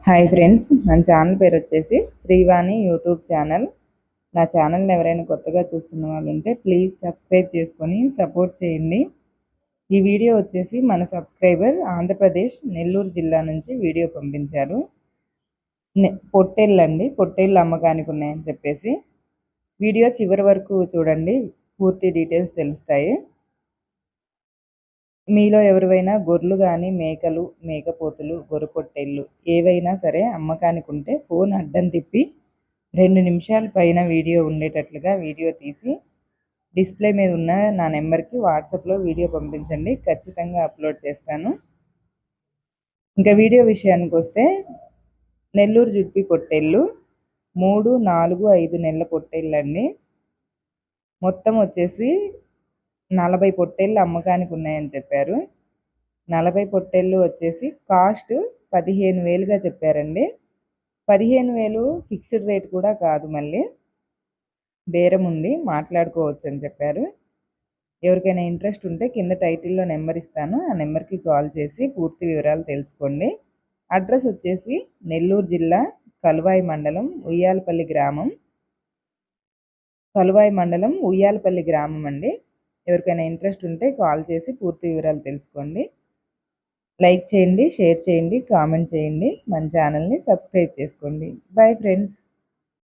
Hi friends, మన channel పేరు వచ్చేసి శ్రీవాణి యూట్యూబ్ ఛానల్. నా ఛానల్ని ఎవరైనా కొత్తగా చూస్తున్న వాళ్ళు ఉంటే ప్లీజ్ సబ్స్క్రైబ్ చేసుకొని సపోర్ట్ చేయండి. ఈ వీడియో వచ్చేసి మన సబ్స్క్రైబర్ ఆంధ్రప్రదేశ్ నెల్లూరు జిల్లా నుంచి వీడియో పంపించారు. పొట్టేళ్ళు అమ్మకానికి ఉన్నాయని చెప్పేసి వీడియో చివరి వరకు చూడండి, పూర్తి డీటెయిల్స్ తెలుస్తాయి. మీలో ఎవరివైనా గొర్రెలు కానీ మేకలు, మేకపోతులు, గొర్రెపొట్టేళ్ళు ఏవైనా సరే అమ్మకానికి ఉంటే ఫోన్ అడ్డం తిప్పి 2 నిమిషాల పైన వీడియో ఉండేటట్లుగా వీడియో తీసి డిస్ప్లే మీద ఉన్న నా నెంబర్కి వాట్సాప్లో వీడియో పంపించండి, ఖచ్చితంగా అప్లోడ్ చేస్తాను. ఇంకా వీడియో విషయానికి వస్తే నెల్లూరు జుట్టి పొట్టేళ్ళు 3, 4, 5 నెలల పొట్టేళ్ళండి. మొత్తం వచ్చేసి 40 పొట్టేళ్ళు అమ్మకానికి ఉన్నాయని చెప్పారు. 40 పొట్టేళ్ళు వచ్చేసి కాస్ట్ 15,000గా చెప్పారండి. 15,000 ఫిక్స్డ్ రేట్ కూడా కాదు, మళ్ళీ బేరం ఉంది, మాట్లాడుకోవచ్చు అని చెప్పారు. ఎవరికైనా ఇంట్రెస్ట్ ఉంటే కింద టైటిల్లో నెంబర్ ఇస్తాను, ఆ నెంబర్కి కాల్ చేసి పూర్తి వివరాలు తెలుసుకోండి. అడ్రస్ వచ్చేసి నెల్లూరు జిల్లా కలువాయి మండలం ఉయ్యాలపల్లి గ్రామం అండి. ఎవరికైనా ఇంట్రెస్ట్ ఉంటే కాల్ చేసి పూర్తి వివరాలు తెలుసుకోండి. లైక్ చేయండి, షేర్ చేయండి, కామెంట్ చేయండి, మన ఛానల్ని సబ్స్క్రైబ్ చేసుకోండి. Bye friends.